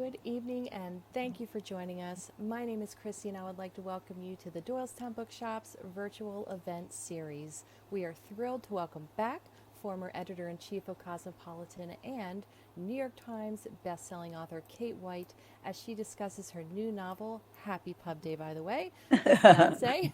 Good evening and thank you for joining us. My name is Christy and I would like to welcome you to the Doylestown Bookshop's virtual event series. We are thrilled to welcome back former editor-in-chief of Cosmopolitan and New York Times bestselling author Kate White as she discusses her new novel, Happy Pub Day by the way, The Fiancée,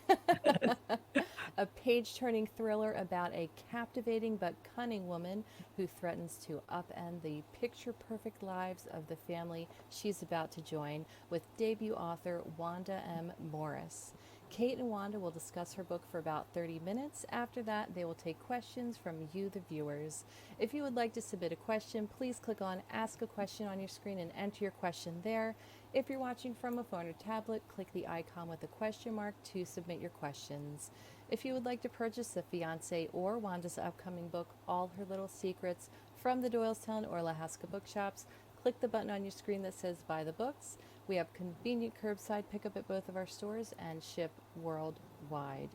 a page-turning thriller about a captivating but cunning woman who threatens to upend the picture-perfect lives of the family she's about to join with debut author Wanda M. Morris. Kate and Wanda will discuss her book for about 30 minutes. After that, they will take questions from you, the viewers. If you would like to submit a question, please click on Ask a Question on your screen and enter your question there. If you're watching from a phone or tablet, click the icon with the question mark to submit your questions. If you would like to purchase The Fiancée or Wanda's upcoming book, All Her Little Secrets, from the Doylestown or Lahaska bookshops, click the button on your screen that says Buy the Books. We have convenient curbside pickup at both of our stores and ship worldwide.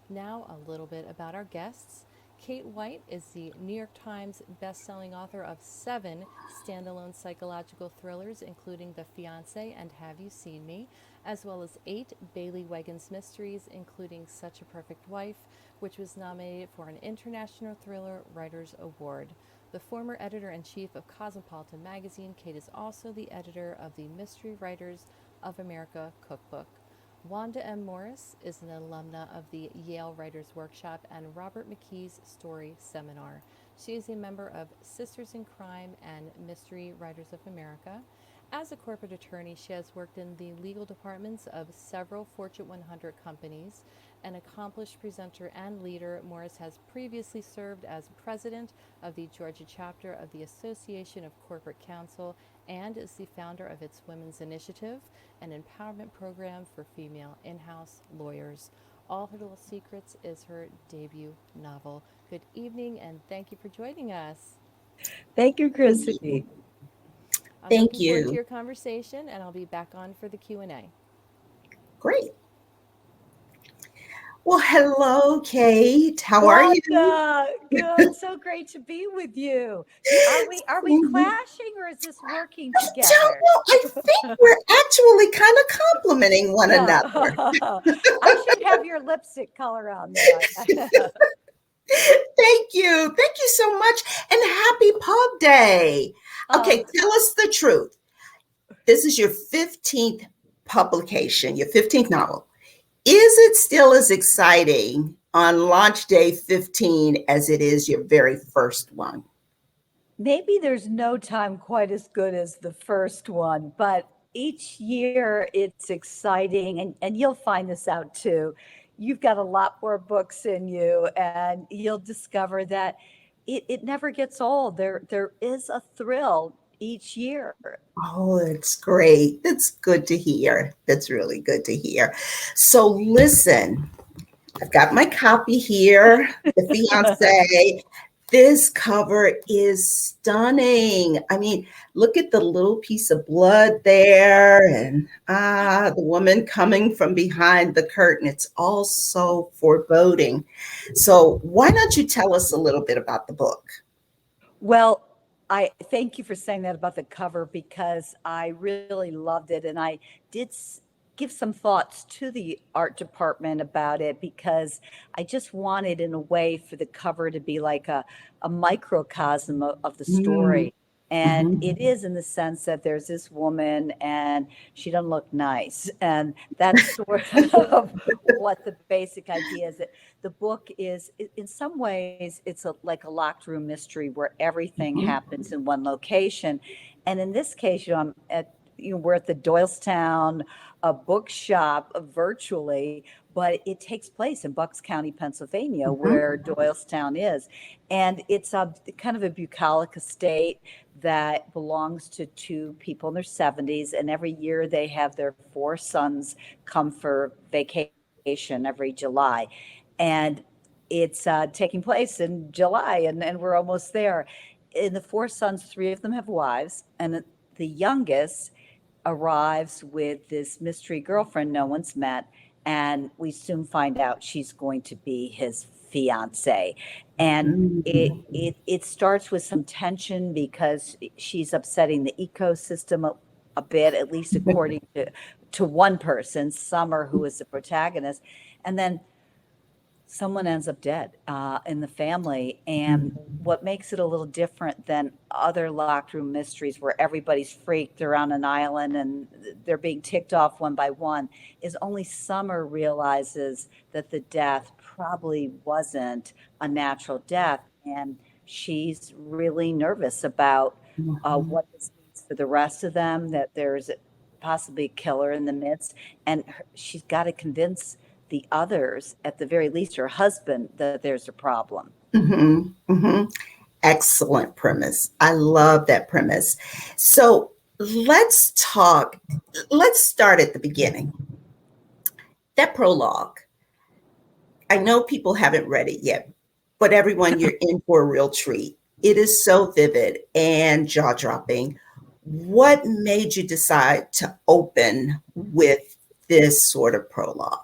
Now, a little bit about our guests. Kate White is the New York Times best-selling author of 7 standalone psychological thrillers, including The Fiancée and Have You Seen Me, as well as 8 Bailey Wiggins mysteries, including Such a Perfect Wife, which was nominated for an International Thriller Writers Award. The former editor-in-chief of Cosmopolitan magazine, Kate is also the editor of the Mystery Writers of America cookbook. Wanda M. Morris is an alumna of the Yale Writers Workshop and Robert McKee's Story Seminar. She is a member of Sisters in Crime and Mystery Writers of America. As a corporate attorney, she has worked in the legal departments of several Fortune 100 companies. An accomplished presenter and leader, Morris has previously served as president of the Georgia chapter of the Association of Corporate Counsel and is the founder of its Women's Initiative, an empowerment program for female in-house lawyers. All Her Little Secrets is her debut novel. Good evening and thank you for joining us. Thank you, Thank you. Chrissy. I'm Thank looking forward to you. your conversation and I'll be back on for the Q&A. Great. Well, hello, Kate. How are you? Wanda, good. So great to be with you. Are we clashing or is this working I don't together? know. I think we're actually kind of complimenting one Yeah. another. I should have your lipstick color on there. Thank you. Thank you so much. And happy pub day. Oh, Okay, tell us the truth. This is your 15th publication, your 15th novel. Is it still as exciting on launch day 15 as it is your very first one? maybe there's no time quite as good as the first one, but each year it's exciting and you'll find this out too. You've got a lot more books in you and you'll discover that it never gets old. There is a thrill each year. Oh, that's great. That's good to hear. That's really good to hear. So, listen, I've got my copy here, The Fiancé. This cover is stunning. I mean, look at the little piece of blood there, and the woman coming from behind the curtain. It's all so foreboding. So, why don't you tell us a little bit about the book? Well, I thank you for saying that about the cover because I really loved it. And I did give some thoughts to the art department about it because I just wanted, in a way, for the cover to be like a microcosm of the Mm, story. And mhm. it is in the sense that there's this woman and she doesn't look nice. And that's sort of what the basic idea is. That the book is, in some ways, it's like a locked room mystery where everything Mhm. happens in one location. And in this case, we're at the Doylestown bookshop virtually, but it takes place in Bucks County, Pennsylvania, Mhm. where Doylestown is. And it's a kind of a bucolic estate that belongs to 2 people in their 70s. And every year they have their 4 sons come for vacation every July. And it's taking place in July, and we're almost there. In the 4 sons, 3 of them have wives, and the youngest arrives with this mystery girlfriend no one's met, and we soon find out she's going to be his fiance. And it starts with some tension because she's upsetting the ecosystem a bit, at least according to one person, Summer, who is the protagonist. And then someone ends up dead in the family. And what makes it a little different than other locked room mysteries where everybody's freaked, they're on an island and they're being ticked off one by one, is only Summer realizes that the death probably wasn't a natural death. And she's really nervous about what this means for the rest of them, that there's possibly a killer in the midst. And she's got to convince the others, at the very least her husband, that there's a problem. Excellent premise. I love that premise. So let's start at the beginning. That prologue, I know people haven't read it yet, but everyone, you're in for a real treat. It is so vivid and jaw-dropping. What made you decide to open with this sort of prologue?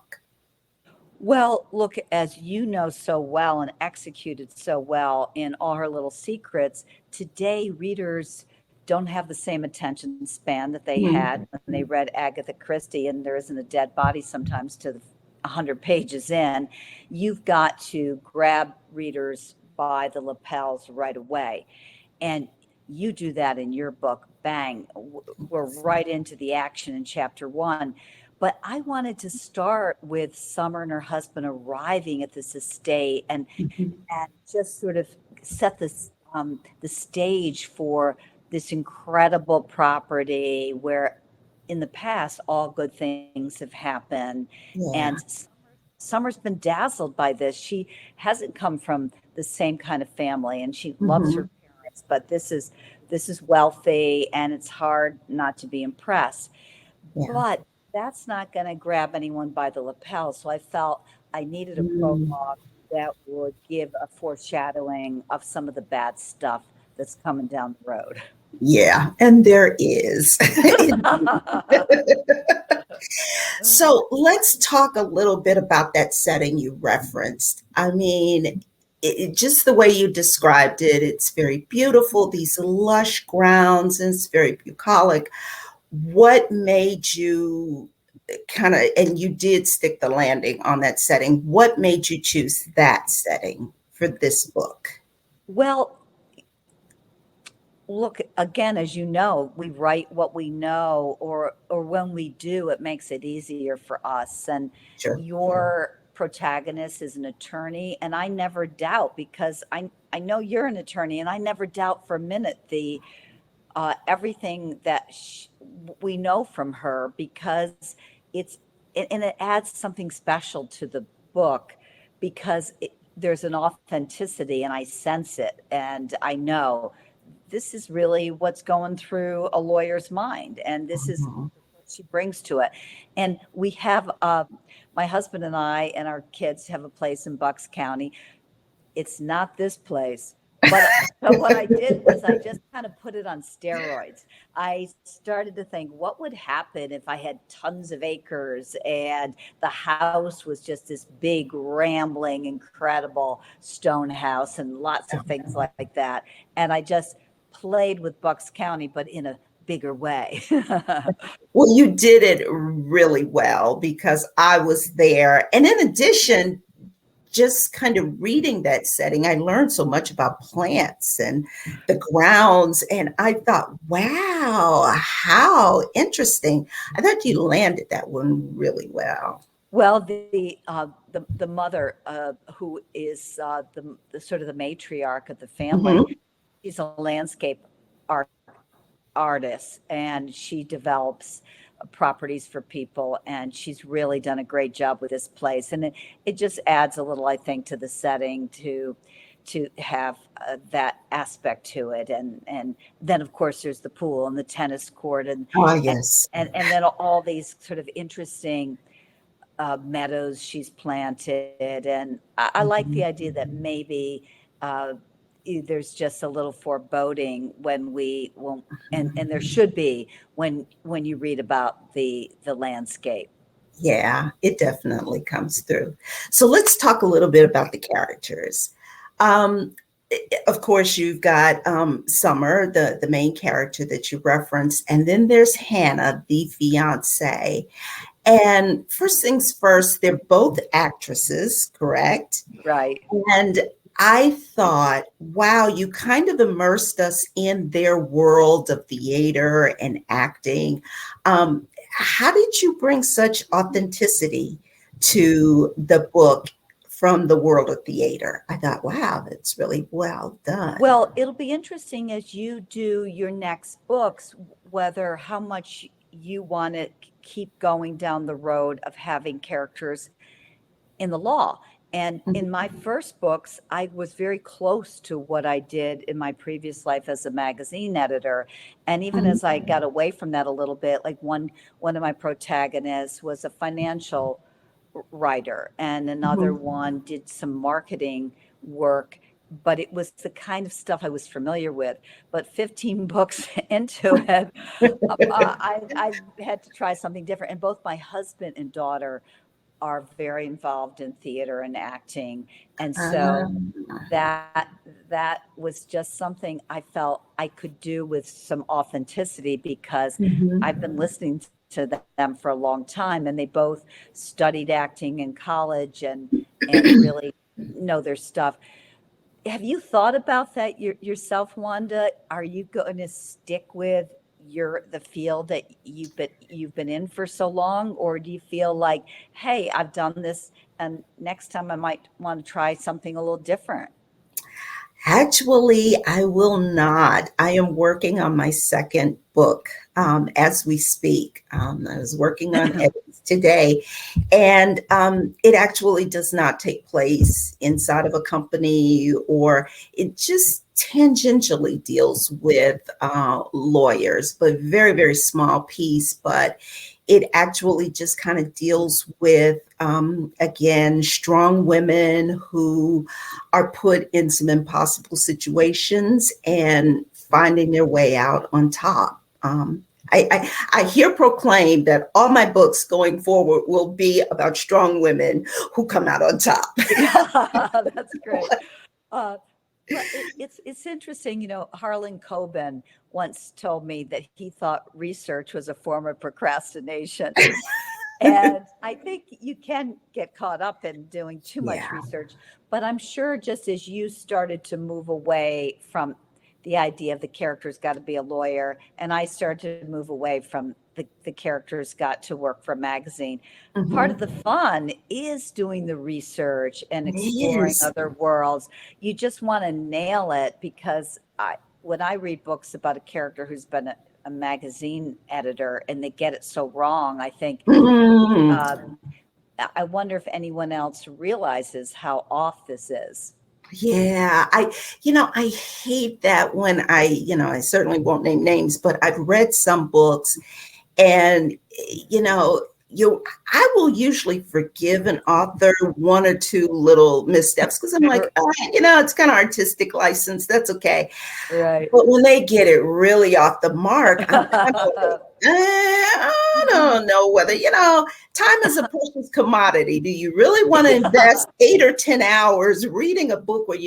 Well, look, as you know so well and executed so well in All Her Little Secrets, today readers don't have the same attention span that they had when they read Agatha Christie, and there isn't a dead body sometimes to 100 pages in. You've got to grab readers by the lapels right away. And you do that in your book, bang. We're right into the action in chapter 1. But I wanted to start with Summer and her husband arriving at this estate and just sort of set this the stage for this incredible property where in the past all good things have happened. Yeah. And Summer's been dazzled by this. She hasn't come from the same kind of family, and she loves her parents, but this is wealthy, and it's hard not to be impressed. Yeah. But that's not going to grab anyone by the lapel. So I felt I needed a prologue that would give a foreshadowing of some of the bad stuff that's coming down the road. Yeah, and there is. So let's talk a little bit about that setting you referenced. I mean, just the way you described it, it's very beautiful, these lush grounds, and it's very bucolic. What made you and you did stick the landing on that setting. What made you choose that setting for this book? Well, look, again, as you know, we write what we know, or when we do, it makes it easier for us. And Sure. Your protagonist is an attorney, and I never doubt, because I know you're an attorney, and I never doubt for a minute the everything that we know from her, because it adds something special to the book, because there's an authenticity, and I sense it, and I know this is really what's going through a lawyer's mind, and this is what she brings to it. And we have my husband and I and our kids have a place in Bucks County. It's not this place. But so what I did was I just kind of put it on steroids. I started to think, what would happen if I had tons of acres and the house was just this big, rambling, incredible stone house and lots of things like that. And I just played with Bucks County, but in a bigger way. Well, you did it really well, because I was there. And in addition, just kind of reading that setting, I learned so much about plants and the grounds. And I thought, wow, how interesting. I thought you landed that one really well. Well, the mother, who is the sort of the matriarch of the family, she's a landscape artist, and she develops properties for people, and she's really done a great job with this place, and it just adds a little, I think, to the setting to have that aspect to it, and then of course there's the pool and the tennis court, and yes, and then all these sort of interesting meadows she's planted, and I like the idea that maybe there's just a little foreboding when we won't, and there should be when you read about the landscape. Yeah, it definitely comes through. So let's talk a little bit about the characters. of course, you've got Summer, the main character that you referenced, and then there's Hannah, the fiancée. And first things first, they're both actresses, correct? Right. And I thought, wow, you kind of immersed us in their world of theater and acting. How did you bring such authenticity to the book from the world of theater? I thought, wow, that's really well done. Well, it'll be interesting as you do your next books, whether how much you want to keep going down the road of having characters in the law. And in my first books, I was very close to what I did in my previous life as a magazine editor. And even as I got away from that a little bit, like one of my protagonists was a financial writer, and another one did some marketing work, but it was the kind of stuff I was familiar with. But 15 books into it, I had to try something different. And both my husband and daughter are very involved in theater and acting. And so that was just something I felt I could do with some authenticity, because I've been listening to them for a long time, and they both studied acting in college and really know their stuff. Have you thought about that yourself, Wanda? Are you going to stick with the field that you've been in for so long, or do you feel like, hey, I've done this, and next time I might want to try something a little different? Actually, I will not. I am working on my second book as we speak. I was working on it today, and it actually does not take place inside of a company, or it just tangentially deals with lawyers, but very, very small piece. But it actually just kind of deals with, again, strong women who are put in some impossible situations and finding their way out on top. I hear proclaimed that all my books going forward will be about strong women who come out on top. That's great. But it's interesting, Harlan Coben once told me that he thought research was a form of procrastination. And I think you can get caught up in doing too much research, but I'm sure just as you started to move away from the idea of the character's got to be a lawyer, and I started to move away from the characters got to work for a magazine. Part of the fun is doing the research and exploring other worlds. You just want to nail it, because when I read books about a character who's been a magazine editor and they get it so wrong, I think I wonder if anyone else realizes how off this is. Yeah, I hate that when I certainly won't name names, but I've read some books, and I will usually forgive an author one or two little missteps, because I'm like, it's kind of artistic license. That's okay. Right. But when they get it really off the mark, I'm kind of like, I don't know whether, time is a precious commodity. Do you really want to invest 8 or 10 hours reading a book where,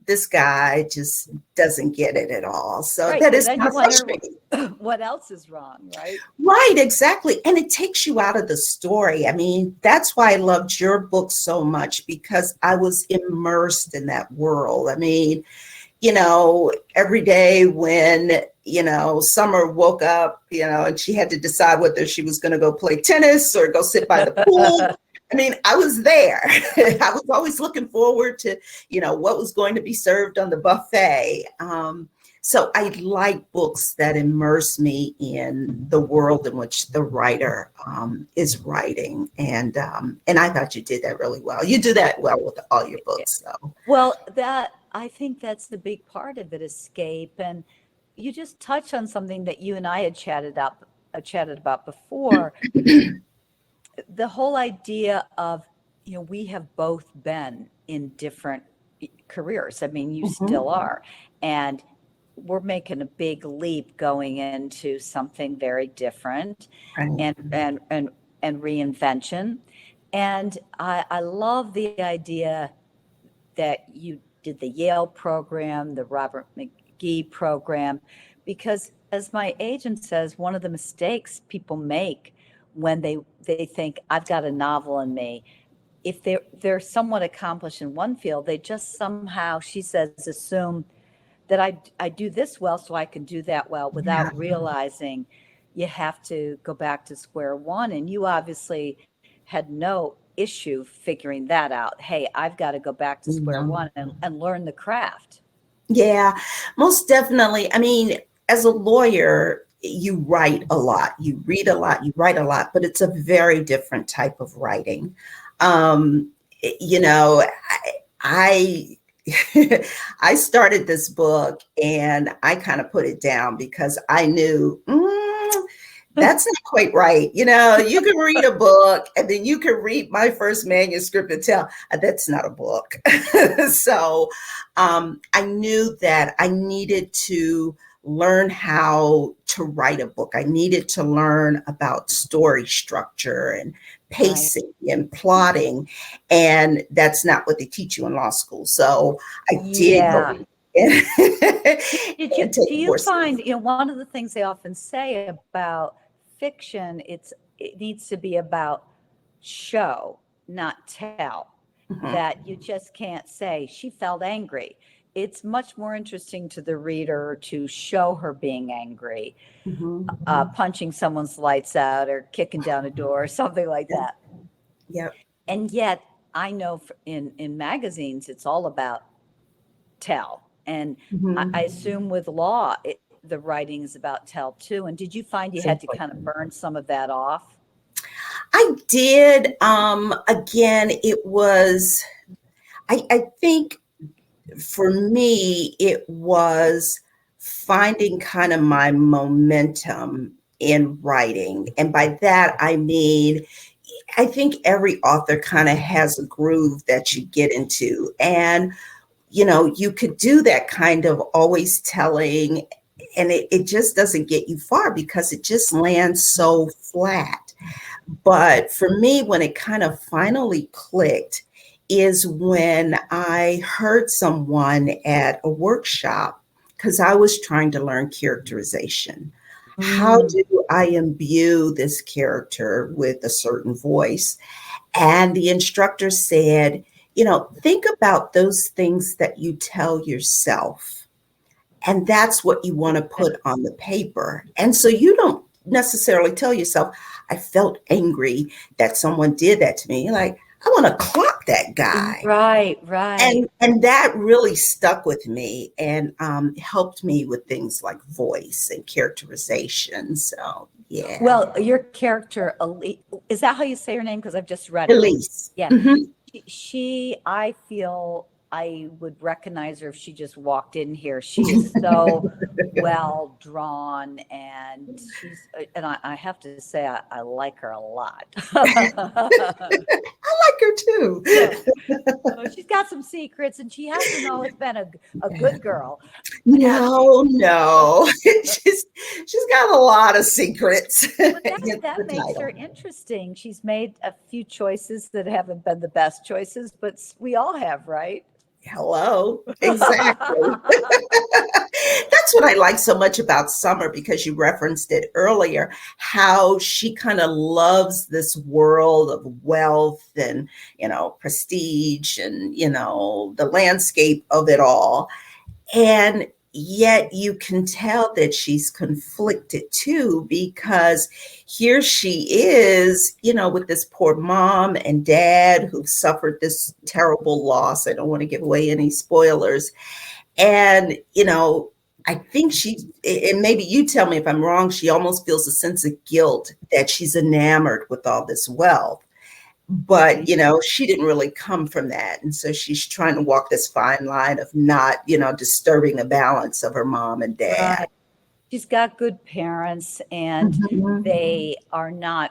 this guy just doesn't get it at all? So right. that is then you wonder what else is wrong, right? Right, exactly. And it takes you out of the story. I mean, that's why I loved your book so much, because I was immersed in that world. I mean, every day when, Summer woke up, and she had to decide whether she was going to go play tennis or go sit by the pool. I mean, I was there. I was always looking forward to, what was going to be served on the buffet. So I like books that immerse me in the world in which the writer is writing. And I thought you did that really well. You do that well with all your books. So. Well, I think that's the big part of it, escape. And you just touched on something that you and I had chatted about before. The whole idea of, we have both been in different careers. I mean, you still are. And we're making a big leap going into something very different, and reinvention. And I love the idea that you did the Yale program, the Robert McGee program, because as my agent says, one of the mistakes people make when they think I've got a novel in me, if they're somewhat accomplished in one field, they just somehow, she says, assume that I do this well, so I can do that well, without realizing you have to go back to square one. And you obviously had no issue figuring that out. Hey, I've got to go back to square one and learn the craft. Yeah, most definitely. I mean, as a lawyer, you write a lot, you read a lot, you write a lot, but it's a very different type of writing. Um, you know, I I started this book and I kind of put it down because I knew that's not quite right. You know, you can read a book and then you can read my first manuscript and tell that's not a book. So I knew that I needed to learn how to write a book. I needed to learn about story structure and pacing and plotting. And that's not what they teach you in law school. So I did go do you find, you know, one of the things they often say about fiction, it needs to be about show, not tell. That you just can't say she felt angry. It's much more interesting to the reader to show her being angry, punching someone's lights out or kicking down a door or something like that. Yeah. And yet I know in magazines, it's all about tell. And I assume with law, the writing is about tell too. And did you find you had to kind of burn some of that off? I did. Again, it was, I think for me, it was finding kind of my momentum in writing. And by that, I mean, I think every author kind of has a groove that you get into. And, you know, you could do that kind of always telling, and it just doesn't get you far because it just lands so flat. But for me, when it kind of finally clicked is when I heard someone at a workshop, because I was trying to learn characterization. How do I imbue this character with a certain voice? And the instructor said, you know, think about those things that you tell yourself. And that's what you want to put on the paper. And so you don't necessarily tell yourself, I felt angry that someone did that to me. You're like, I want to clock that guy. Right. And that really stuck with me and helped me with things like voice and characterization. So, yeah. Well, your character, is that how you say her name? Because I've just read it. Elise. Yeah. She, I feel I would recognize her if she just walked in here. She is so well drawn, and I have to say, I like her a lot. I like her too. Yeah. She's got some secrets, and she hasn't always been a good girl. No. she's got a lot of secrets. But that makes her interesting. She's made a few choices that haven't been the best choices, but we all have, right? Hello. Exactly. That's what I like so much about Summer, because you referenced it earlier, how she kind of loves this world of wealth and, you know, prestige and, you know, the landscape of it all. And yet you can tell that she's conflicted too, because here she is, you know, with this poor mom and dad who've suffered this terrible loss. I don't want to give away any spoilers. And, you know, I think and maybe you tell me if I'm wrong, she almost feels a sense of guilt that she's enamored with all this wealth. But, you know, she didn't really come from that. And so she's trying to walk this fine line of not, you know, disturbing the balance of her mom and dad. Right. She's got good parents, and they are not,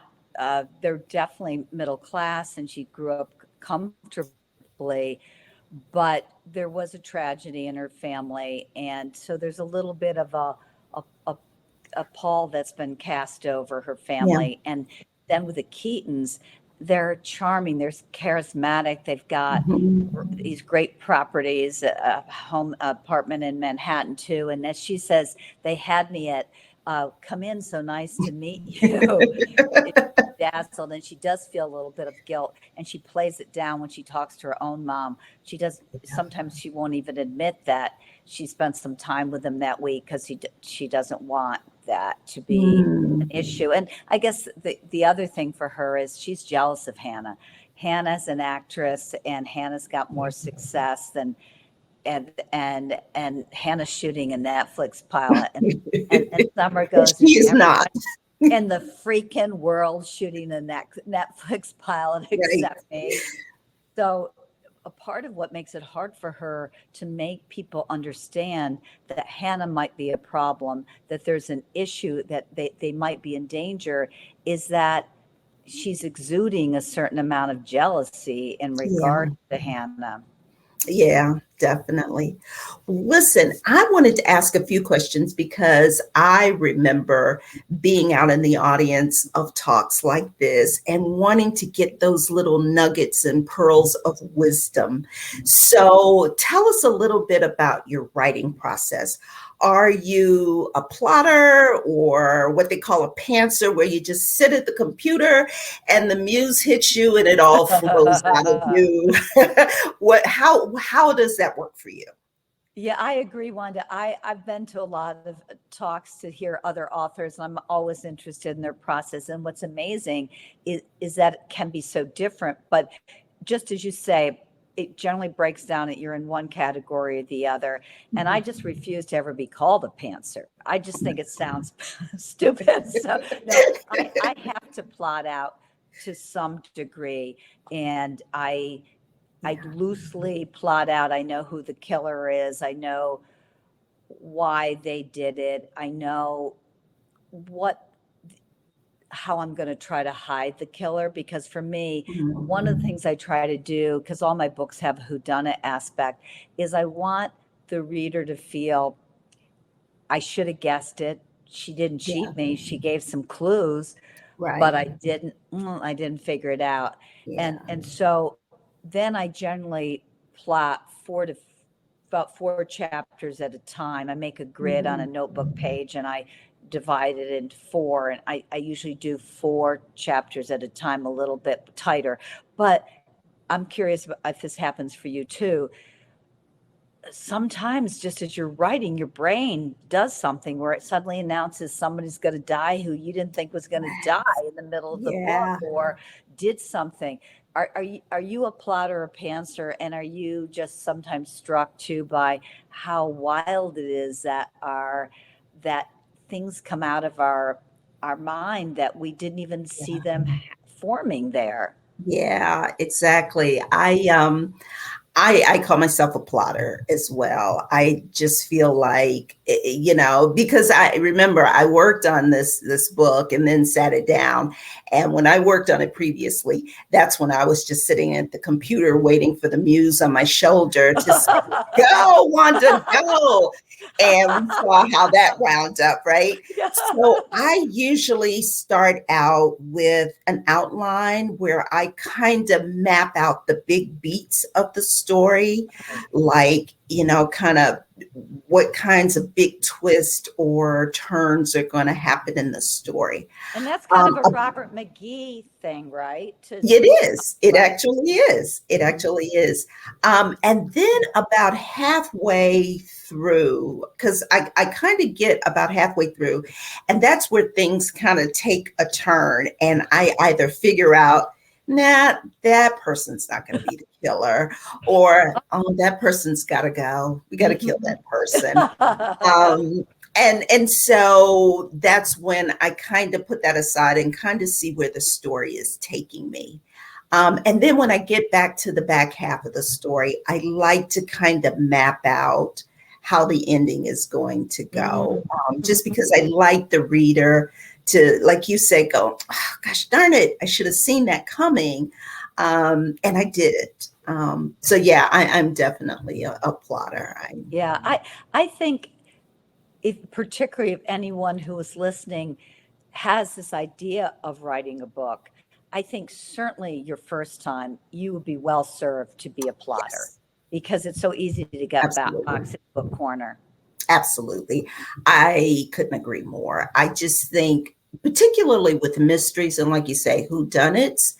they're definitely middle class, and she grew up comfortably, but there was a tragedy in her family. And so there's a little bit of a pall that's been cast over her family. And then with the Keatons, they're charming, they're charismatic, they've got these great properties, a home apartment in Manhattan too. And as she says, they had me at come in, so nice to meet you. Dazzled, and she does feel a little bit of guilt, and she plays it down when she talks to her own mom. She does, sometimes she won't even admit that she spent some time with him that week because she doesn't want that to be an issue. And I guess the other thing for her is she's jealous of Hannah. Hannah's an actress, and Hannah's got more success than and Hannah's shooting a Netflix pilot, and Summer goes, She's not. in the freaking world shooting a Netflix pilot except me. So a part of what makes it hard for her to make people understand that Hannah might be a problem, that there's an issue, that they might be in danger, is that she's exuding a certain amount of jealousy in regard to Hannah. Yeah, definitely. Listen, I wanted to ask a few questions because I remember being out in the audience of talks like this and wanting to get those little nuggets and pearls of wisdom. So tell us a little bit about your writing process. Are you a plotter, or what they call a pantser, where you just sit at the computer and the muse hits you and it all flows out of you? How does that work for you? Yeah, I agree, Wanda. I've been to a lot of talks to hear other authors, and I'm always interested in their process. And what's amazing is that it can be so different. But just as you say, it generally breaks down that you're in one category or the other. And I just refuse to ever be called a pantser. I just think it sounds stupid. So no, I have to plot out to some degree. And I loosely plot out. I know who the killer is. I know why they did it. I know how I'm going to try to hide the killer, because for me, one of the things I try to do, because all my books have a whodunit aspect, is I want the reader to feel, I should have guessed it. She didn't cheat me. She gave some clues, but I didn't figure it out. And so then I generally plot about 4 chapters at a time. I make a grid on a notebook page, and I divide it into 4. And I usually do 4 chapters at a time, a little bit tighter. But I'm curious if this happens for you too. Sometimes just as you're writing, your brain does something where it suddenly announces somebody's going to die who you didn't think was going to die in the middle of the book, or did something. Are you a plotter or pantser, and are you just sometimes struck too by how wild it is that things come out of our mind that we didn't even see them forming there? Yeah, exactly. I call myself a plotter as well. I just feel like, because I remember I worked on this book and then sat it down. And when I worked on it previously, that's when I was just sitting at the computer waiting for the muse on my shoulder to say, go, Wanda, go. And we saw how that wound up, right? So I usually start out with an outline where I kind of map out the big beats of the story, like, kind of what kinds of big twists or turns are going to happen in the story. And that's kind of a Robert McGee thing, right? It is. It actually is. It actually is. And then about halfway through, because I kind of get about halfway through, and that's where things kind of take a turn. And I either figure out, nah, that person's not going to be the killer, or, oh, that person's got to go. We got to kill that person. And so that's when I kind of put that aside and kind of see where the story is taking me. And then when I get back to the back half of the story, I like to kind of map out how the ending is going to go, just because I like the reader to, like you say, go, oh, gosh darn it, I should have seen that coming. And I did. So yeah, I'm definitely a plotter. I think particularly if anyone who is listening has this idea of writing a book, I think certainly your first time, you would be well served to be a plotter Yes, because it's so easy to get absolutely. boxed into a corner. Absolutely. I couldn't agree more. I just think, particularly with mysteries and like you say, whodunits,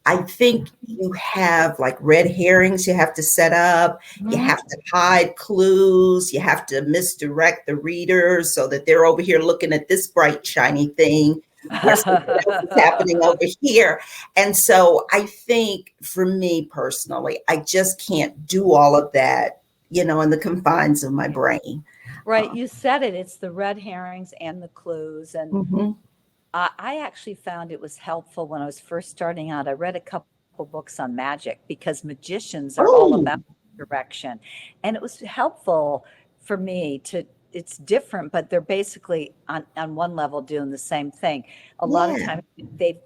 I think you have like red herrings you have to set up. You Mhm. have to hide clues. You have to misdirect the readers so that they're over here looking at this bright, shiny thing where something else is happening over here. And so I think for me personally, I just can't do all of that, in the confines of my brain. Right, you said it. It's the red herrings and the clues. And Mhm. I actually found it was helpful when I was first starting out. I read a couple books on magic because magicians are all Oh, about direction. And it was helpful for me to, it's different, but they're basically on one level doing the same thing. A lot of yeah. times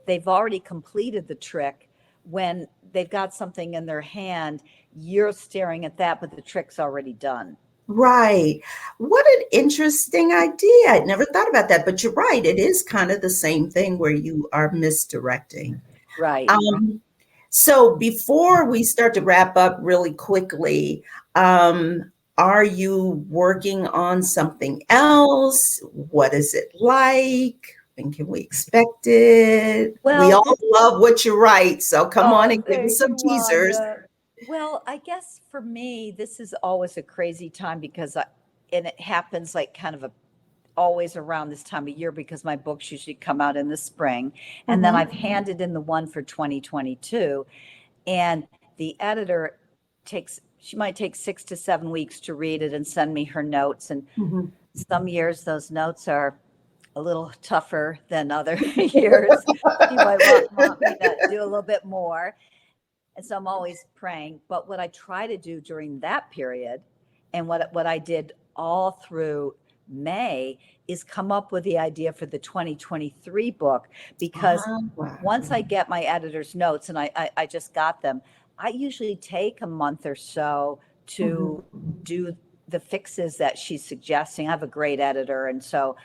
they've already completed the trick when they've got something in their hand. You're staring at that, but the trick's already done. Right. What an interesting idea. I'd never thought about that, but you're right. It is kind of the same thing where you are misdirecting. Right. Um, so before we start to wrap up really quickly, are you working on something else? What is it like? When can we expect it? We Well, all this love what you write, so come on Oh, and give us thank some you, teasers. Wanda. Well, I guess for me, this is always a crazy time because and it happens like kind of always around this time of year because my books usually come out in the spring. And then Mhm. I've handed in the one for 2022. And the editor she might take 6 to 7 weeks to read it and send me her notes. And Mhm. some years those notes are a little tougher than other years. She might want me to do a little bit more. And so I'm always praying. But what I try to do during that period and what I did all through May is come up with the idea for the 2023 book because Wow. once I get my editor's notes and I just got them, I usually take a month or so Mhm. to do the fixes that she's suggesting. I have a great editor. And so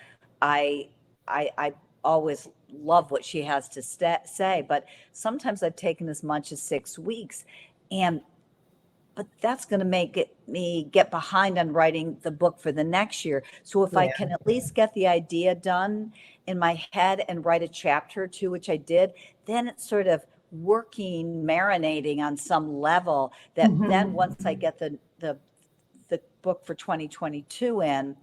I I always love what she has to say, but sometimes I've taken as much as 6 weeks, and but that's going to me get behind on writing the book for the next year. So if I Yeah. can at least get the idea done in my head and write a chapter or two, which I did, then it's sort of working, marinating on some level that Mhm. then once I get the book for 2022 in,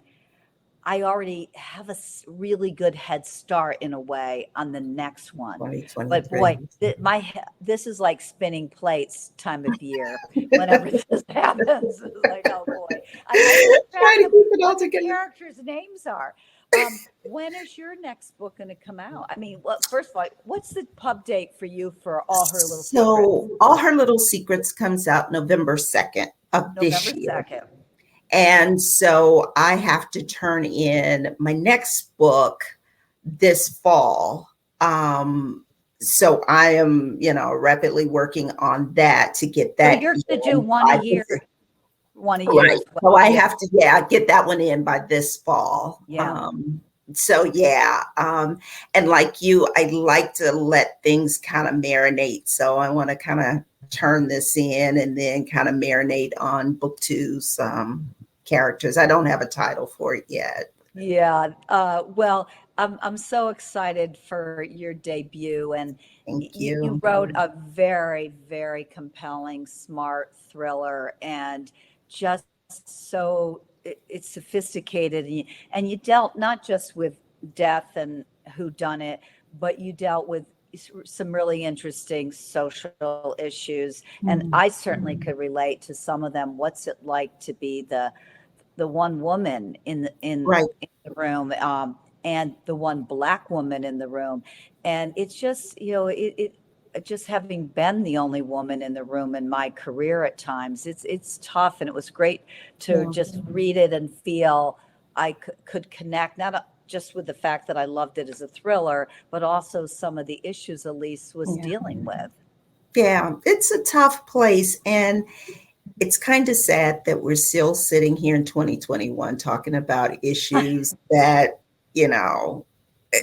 I already have a really good head start in a way on the next one. But boy, 2023. this is like spinning plates time of year. Whenever this happens, it's like, oh boy, I lose track Trying to of keep it all what the together. characters' names are. When is your next book going to come out? I mean, well, first of all, what's the pub date for you for All Her Little Secrets? So, All Her Little Secrets comes out November 2nd of this November year. 2nd. And so I have to turn in my next book this fall. So I am, rapidly working on that to get So that you're going to do in one a by year, this. one a year Right. as well. So I Yeah. have to, get that one in by this fall. Yeah. So yeah. And like you, I like to let things kind of marinate. So I want to kind of turn this in and then kind of marinate on book two's characters. I don't have a title for it yet. Yeah. Well, I'm so excited for your debut, and Thank you you. wrote a very, very compelling, smart thriller, and just so it's sophisticated, and you dealt not just with death and who done it, but you dealt with some really interesting social issues, and Mhm. I certainly could relate to some of them. What's it like to be the one woman Right. in the room, and the one Black woman in the room, and it's just just having been the only woman in the room in my career at times, it's tough, and it was great to Yeah. just read it and feel I could connect not just with the fact that I loved it as a thriller, but also some of the issues Elise was Yeah. dealing with. Yeah. It's a tough place. And it's kind of sad that we're still sitting here in 2021 talking about issues that, you know,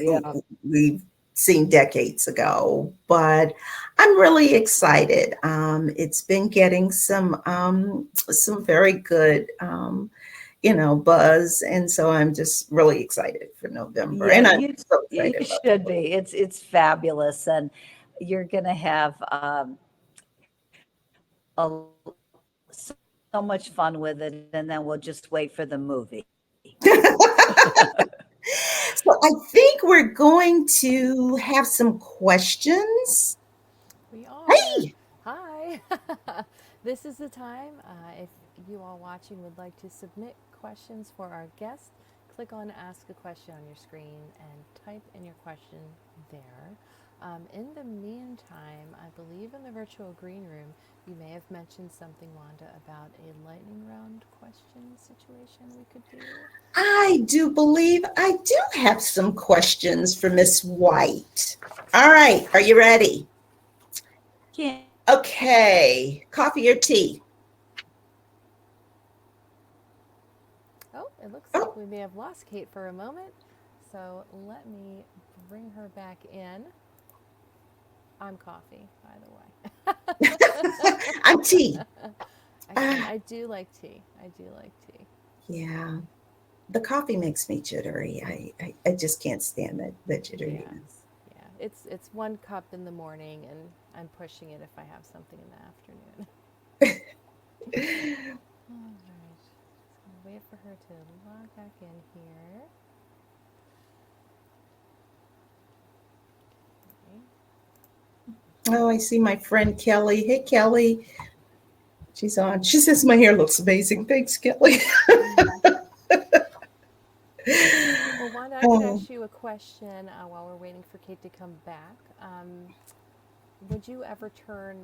Yeah. we've seen decades ago, but I'm really excited. It's been getting some very good buzz, and so I'm just really excited for November, Yeah, and I'm you so you excited about should be. It's fabulous, and you're gonna have a, so much fun with it, and then we'll just wait for the movie. So I think we're going to have some questions. We are. Hey, Hi. This is the time. If you all watching would like to submit questions for our guest, click on Ask a Question on your screen and type in your question there. In the meantime, I believe in the virtual green room, you may have mentioned something, Wanda, about a lightning round question situation we could do. I do believe I do have some questions for Miss White. All right, are you ready? Yeah. Okay, coffee or tea? Oh, it looks like Oh, we may have lost Kate for a moment. So let me bring her back in. I'm coffee, by the way. I'm tea. Excellent. Ah, I do like tea. I do like tea. yeah, the coffee makes me jittery. I just can't stand that Yeah. jitteriness. Yeah. It's 1 cup in the morning and I'm pushing it if I have something in the afternoon. All right. So I'll wait for her to log back in here. Okay. Oh, I see my friend Kelly. Hey, Kelly. She's on. She says my hair looks amazing. Thanks, Kelly. Well, Wanda, I could Oh, ask you a question while we're waiting for Kate to come back. Would you ever turn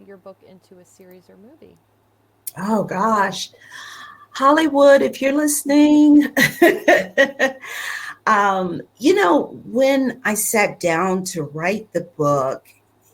your book into a series or movie? oh gosh. Hollywood, if you're listening, when I sat down to write the book,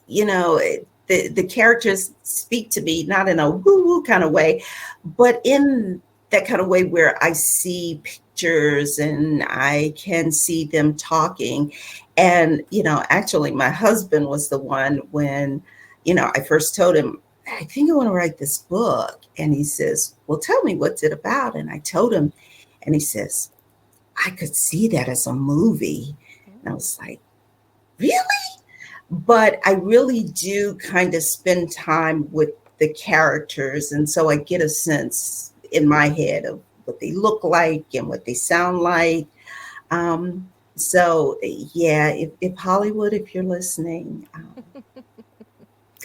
the characters speak to me not in a woo-woo kind of way, but in that kind of way where I see pictures and I can see them talking. And, actually my husband was the one when, I first told him, I think I want to write this book. And he says, well, tell me, what's it about? And I told him, and he says, I could see that as a movie. And I was like, really? But I really do kind of spend time with the characters. And so I get a sense in my head of what they look like and what they sound like. So, yeah, if Hollywood, if you're listening,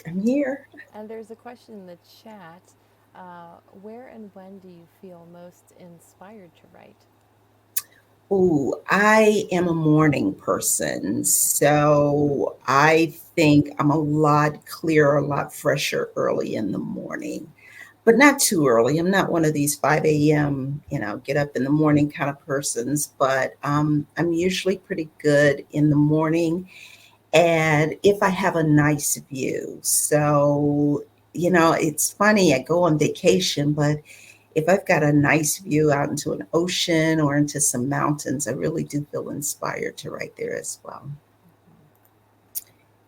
I'm here. And there's a question in the chat. Where and when do you feel most inspired to write? Oh, I am a morning person. So I think I'm a lot clearer, a lot fresher early in the morning, but not too early. I'm not one of these 5 a.m., get up in the morning kind of persons, but I'm usually pretty good in the morning. And if I have a nice view. So, it's funny, I go on vacation, but if I've got a nice view out into an ocean or into some mountains, I really do feel inspired to write there as well.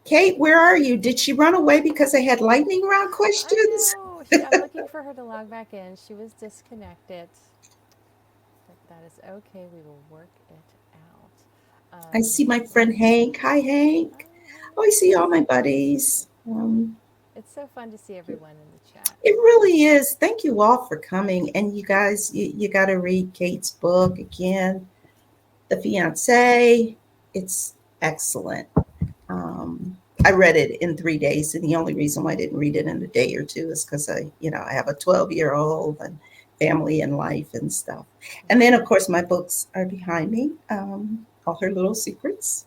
Kate, where are you? Did she run away because I had lightning round questions? I know. I'm looking for her to log back in. She was disconnected. But that is okay. We will work it out. I see my friend Hank. Hi, Hank. Oh, I see all my buddies. It's so fun to see everyone in the chat. It really is. Thank you all for coming. And you guys, you got to read Kate's book again, The Fiancée. It's excellent. I read it in 3 days, and the only reason why I didn't read it in a day or two is because I have a 12-year-old and family and life and stuff. And then, of course, my books are behind me, all her little secrets.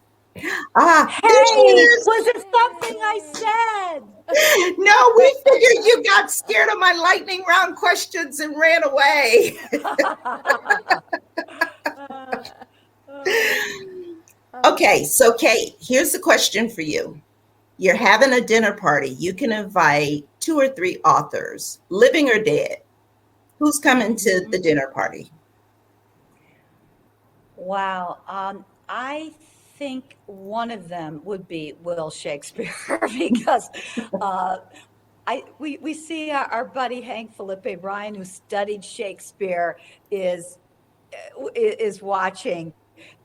Ah, there she Hey, is. was it something I said? No, we figured you got scared of my lightning round questions and ran away. Okay, so Kate, here's the question for you. You're having a dinner party. You can invite 2 or 3 authors, living or dead. Who's coming to the dinner party? Wow. I think one of them would be Will Shakespeare because we see our buddy Hank Felipe Bryan, who studied Shakespeare, is watching,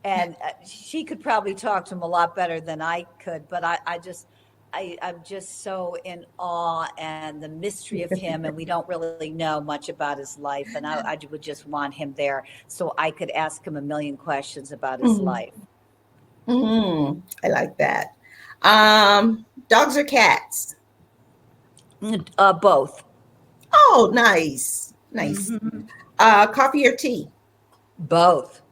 and she could probably talk to him a lot better than I could. But I'm just so in awe and the mystery of him, and we don't really know much about his life. And I would just want him there so I could ask him a million questions about his life. I like that. Dogs or cats? Both. Oh, nice. Coffee or tea? Both.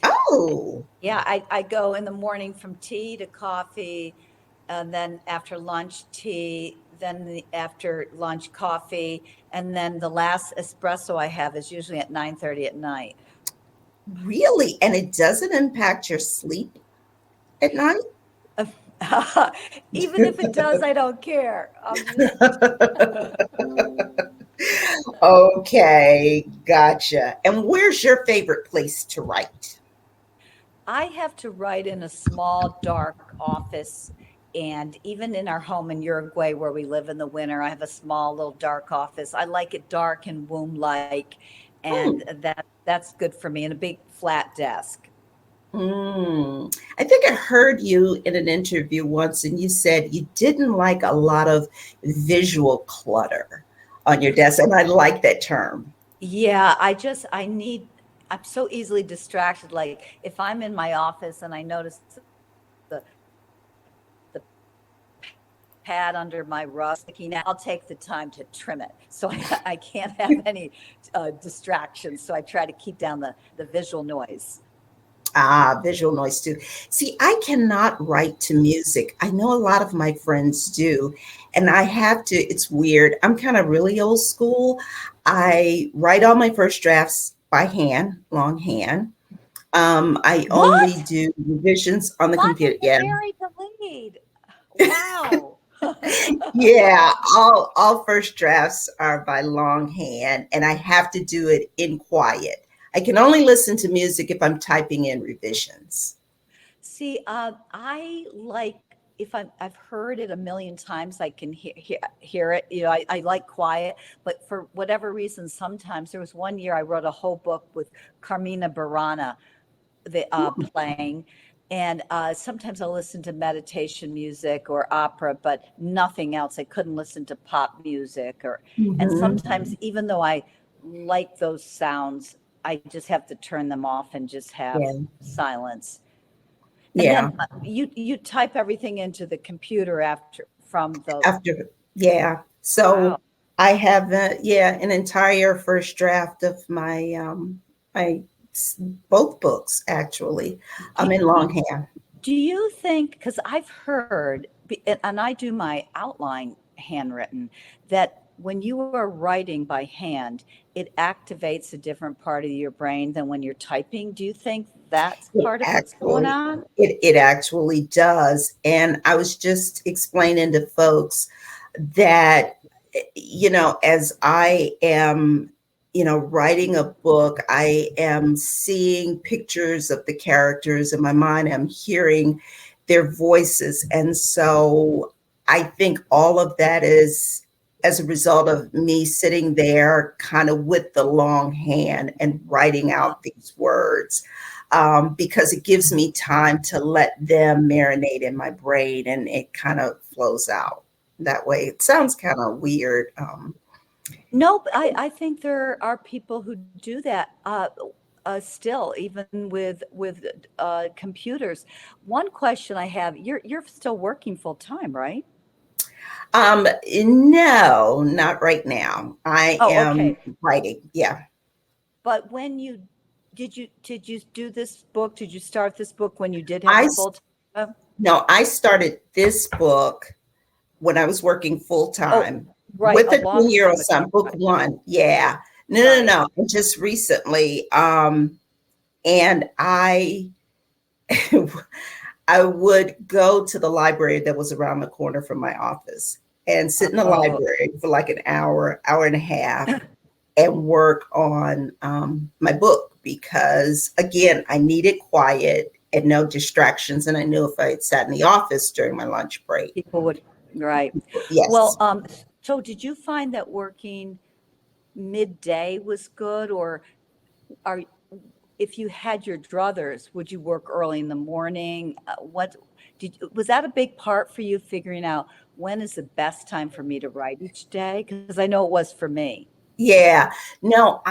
Oh. Yeah, I go in the morning from tea to coffee, and then after lunch tea, then after lunch coffee, and then the last espresso I have is usually at 9:30 at night. Really? And it doesn't impact your sleep at night? Even if it does, I don't care. Okay, gotcha. And where's your favorite place to write? I have to write in a small, dark office. And even in our home in Uruguay, where we live in the winter, I have a small little dark office. I like it dark and womb-like, and that's good for me, and a big flat desk. I think I heard you in an interview once, and you said you didn't like a lot of visual clutter on your desk, and I like that term. Yeah, I'm so easily distracted. Like if I'm in my office and I notice the pad under my rug sticking out, I'll take the time to trim it. So I can't have any distractions. So I try to keep down the visual noise. Visual noise too. See, I cannot write to music. I know a lot of my friends do, and I have to, it's weird. I'm kind of really old school. I write all my first drafts by hand, longhand. I only do revisions on the computer. Yeah. Very delayed. Wow. Yeah, all first drafts are by longhand, and I have to do it in quiet. I can only listen to music if I'm typing in revisions. See, I like if I've heard it a million times, I can hear it. You know, I like quiet, but for whatever reason, sometimes there was one year I wrote a whole book with Carmina Burana, playing. And sometimes I'll listen to meditation music or opera, but nothing else. I couldn't listen to pop music and sometimes even though I like those sounds, I just have to turn them off and just have silence. And then you type everything into the computer after. So wow. I have an entire first draft of my my both books actually. I'm in longhand. Do you think, because I've heard, and I do my outline handwritten, that when you are writing by hand, it activates a different part of your brain than when you're typing? Do you think that's part of what's going on? It actually does. And I was just explaining to folks that, you know, as I am, you know, writing a book, I am seeing pictures of the characters in my mind. I'm hearing their voices. And so I think all of that is as a result of me sitting there kind of with the long hand and writing out these words, because it gives me time to let them marinate in my brain and it kind of flows out that way. It sounds kind of weird. Nope, I think there are people who do that still, even with computers. One question I have: you're still working full time, right? No, not right now. I am writing. Yeah. But when did you do this book? Did you start this book when you did have a full time? No, I started this book when I was working full time. Right, with a 2-year-old son, book one. Yeah. No. Just recently. And I would go to the library that was around the corner from my office and sit in the library for like an hour and a half and work on my book because, again, I needed quiet and no distractions. And I knew if I had sat in the office during my lunch break. People would, right. Yes. Well, so did you find that working midday was good, or if you had your druthers, would you work early in the morning? Was that a big part for you, figuring out when is the best time for me to write each day? Because I know it was for me. Yeah, no,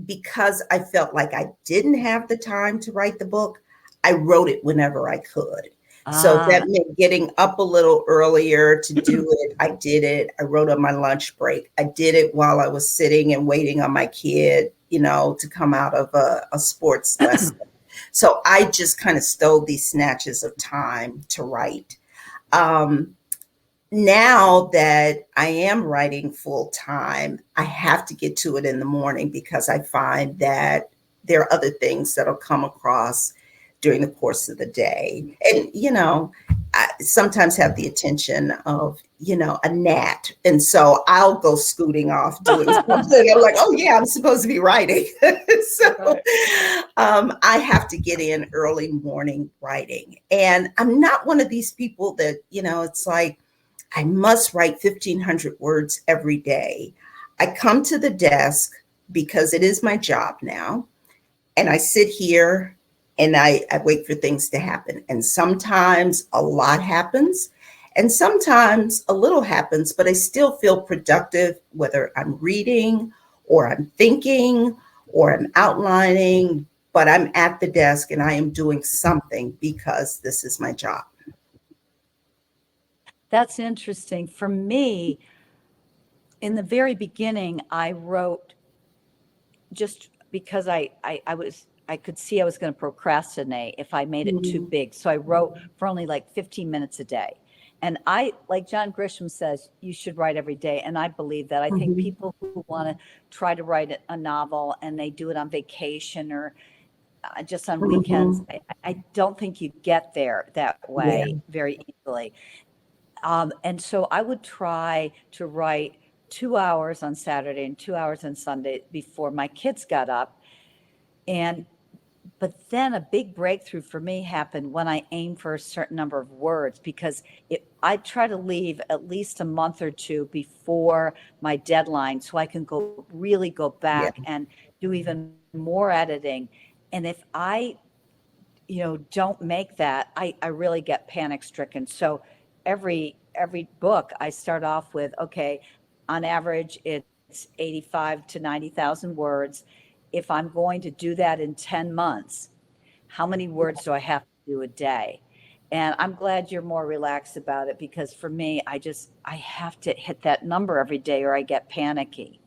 because I felt like I didn't have the time to write the book, I wrote it whenever I could. So that meant getting up a little earlier to do it. I did it. I wrote on my lunch break. I did it while I was sitting and waiting on my kid, to come out of a sports lesson. So I just kind of stole these snatches of time to write. Now that I am writing full time, I have to get to it in the morning because I find that there are other things that'll come across during the course of the day. And, I sometimes have the attention of, a gnat. And so I'll go scooting off doing something. I'm like, oh yeah, I'm supposed to be writing. So I have to get in early morning writing. And I'm not one of these people that, it's like, I must write 1,500 words every day. I come to the desk because it is my job now. And I sit here and I wait for things to happen. And sometimes a lot happens and sometimes a little happens, but I still feel productive, whether I'm reading or I'm thinking or I'm outlining, but I'm at the desk and I am doing something because this is my job. That's interesting. For me, in the very beginning, I wrote just because I could see I was going to procrastinate if I made it too big. So I wrote for only like 15 minutes a day. And like John Grisham says, you should write every day. And I believe that. I think people who want to try to write a novel and they do it on vacation or just on weekends, I don't think you get there that way very easily. And so I would try to write 2 hours on Saturday and 2 hours on Sunday before my kids got up. But then a big breakthrough for me happened when I aimed for a certain number of words, because I try to leave at least a month or two before my deadline so I can really go back and do even more editing. And if I, don't make that, I really get panic stricken. So every book I start off with, okay, on average, it's 85 to 90,000 words. If I'm going to do that in 10 months, how many words do I have to do a day? And I'm glad you're more relaxed about it, because for me, I have to hit that number every day or I get panicky.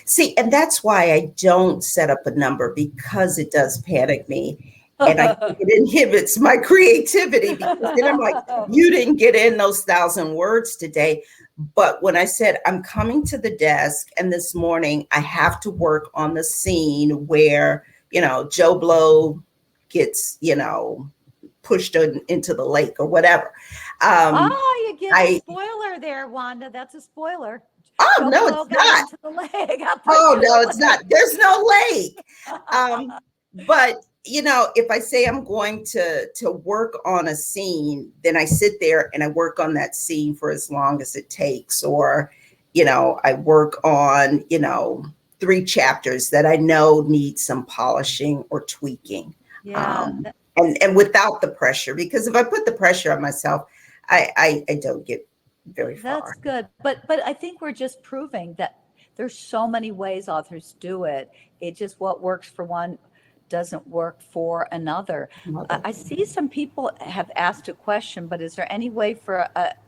See, and that's why I don't set up a number, because it does panic me. And I think it inhibits my creativity, because then I'm like, you didn't get in those 1,000 words today. But when I said I'm coming to the desk and this morning I have to work on the scene where, Joe Blow gets, pushed into the lake or whatever. You get a spoiler there, Wanda. That's a spoiler. Oh, Joe no, Blow it's got not. into the lake. Oh, no, it's not. There's no lake. But if I say I'm going to work on a scene, then I sit there and I work on that scene for as long as it takes. Or, I work on, 3 chapters that I know need some polishing or tweaking. And without the pressure, because if I put the pressure on myself, I don't get very far. That's good. But I think we're just proving that there's so many ways authors do it. It just, what works for one doesn't work for another. I see some people have asked a question, but is there any way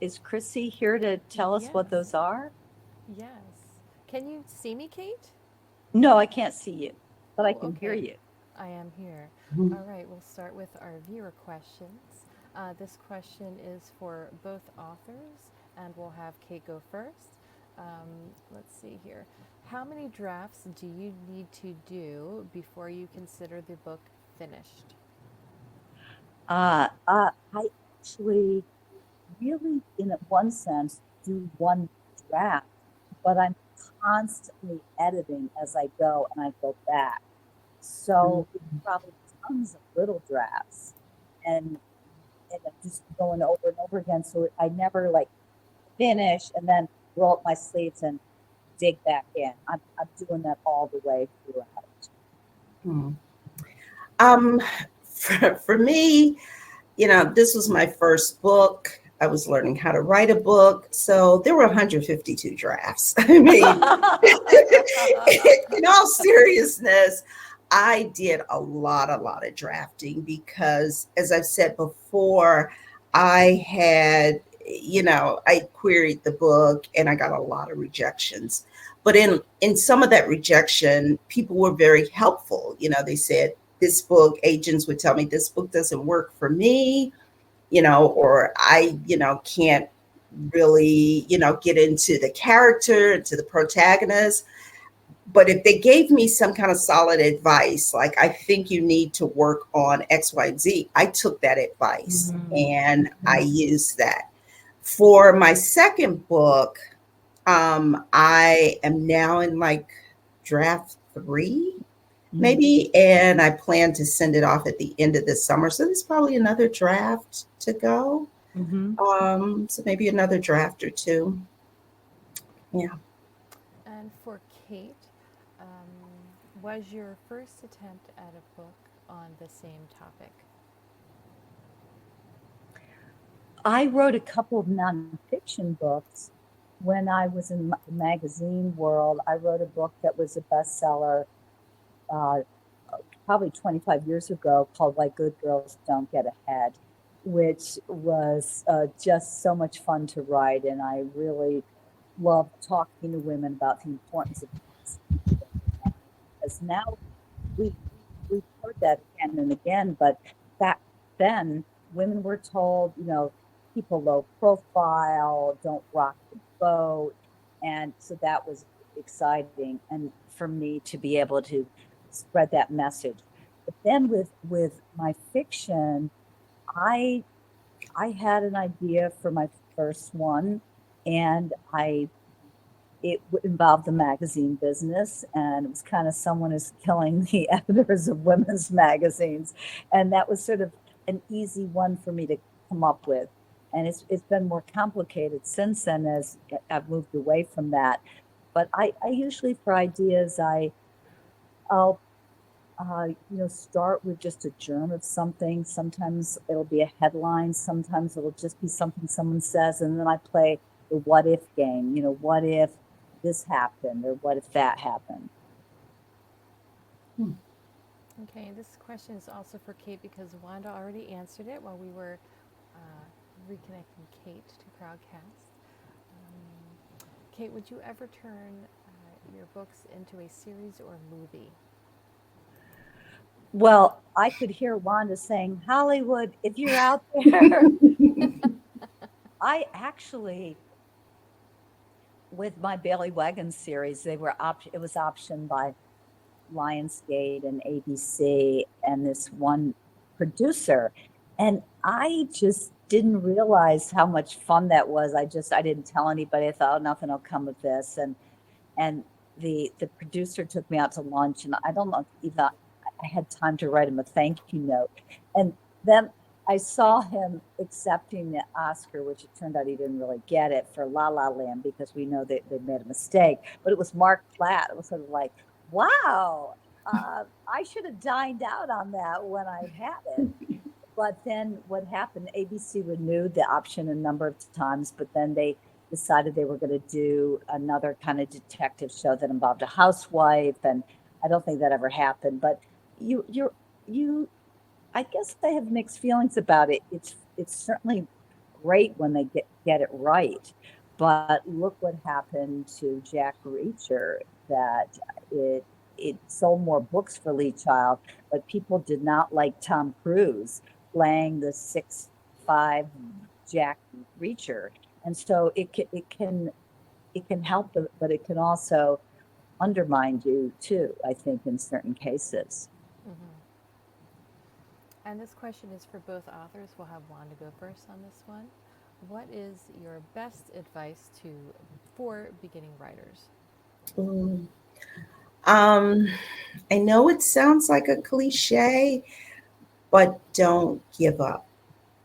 is Chrissy here to tell us what those are? Yes. Can you see me, Kate? No, I can't see you, but I can hear you. I am here. All right, we'll start with our viewer questions. This question is for both authors, and we'll have Kate go first. Let's see here. How many drafts do you need to do before you consider the book finished? I actually really, in one sense, do one draft, but I'm constantly editing as I go and I go back. So probably tons of little drafts. and I'm just going over and over again. So I never like finish and then roll up my sleeves and dig back in. I'm doing that all the way throughout. Hmm. For me, this was my first book. I was learning how to write a book. So there were 152 drafts. I mean, in all seriousness, I did a lot of drafting because, as I've said before, I had, I queried the book and I got a lot of rejections. But in some of that rejection, people were very helpful. They said, this book, agents would tell me, this book doesn't work for me, or I, can't really, get into the character, into the protagonist. But if they gave me some kind of solid advice, like, I think you need to work on X, Y, Z, I took that advice and I used that. For my second book, I am now in like draft 3, maybe, and I plan to send it off at the end of this summer. So there's probably another draft to go. So maybe another draft or 2. Yeah. And for Kate, was your first attempt at a book on the same topic? I wrote a couple of nonfiction books when I was in the magazine world. I wrote a book that was a bestseller probably 25 years ago called Why Good Girls Don't Get Ahead, which was just so much fun to write. And I really love talking to women about the importance of this. Because now we've heard that again and again, but back then women were told, keep a low profile, don't rock the boat. And so that was exciting. And for me to be able to spread that message. But then with my fiction, I had an idea for my first one, and it involved the magazine business, and it was kind of someone is killing the editors of women's magazines, and that was sort of an easy one for me to come up with. And it's been more complicated since then as I've moved away from that. But I usually, for ideas, I'll start with just a germ of something. Sometimes it'll be a headline. Sometimes it'll just be something someone says, and then I play the what if game. What if this happened, or what if that happened? Okay, this question is also for Kate because Wanda already answered it while we were reconnecting Kate to Crowdcast. Kate, would you ever turn your books into a series or movie? Well, I could hear Wanda saying, Hollywood, if you're out there. I actually, with my Bailey Wagon series, it was optioned by Lionsgate and ABC and this one producer. And I just didn't realize how much fun that was. I didn't tell anybody. I thought, oh, nothing will come of this. And the producer took me out to lunch, and I don't know if I had time to write him a thank you note. And then I saw him accepting the Oscar, which it turned out he didn't really get it, for La La Land, because we know that they made a mistake. But it was Mark Platt. It was sort of like, wow, I should have dined out on that when I had it. But then what happened, ABC renewed the option a number of times, but then they decided they were going to do another kind of detective show that involved a housewife. And I don't think that ever happened. But I guess I have mixed feelings about it. It's certainly great when they get it right. But look what happened to Jack Reacher, that it sold more books for Lee Child, but people did not like Tom Cruise playing the 6'5" Jack Reacher. And so it can help, but it can also undermine you too, I think, in certain cases. And this question is for both authors. We'll have Wanda go first on this one. What is your best advice for beginning writers? I know it sounds like a cliche, but don't give up.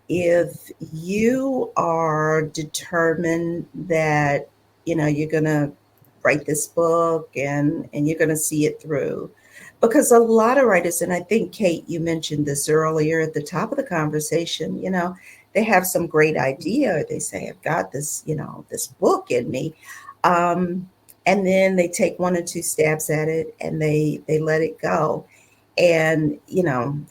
If you are determined that, you're going to write this book and you're going to see it through, because a lot of writers, and I think, Kate, you mentioned this earlier at the top of the conversation, they have some great idea. They say, I've got this, this book in me. And then they take one or two stabs at it and they let it go. And,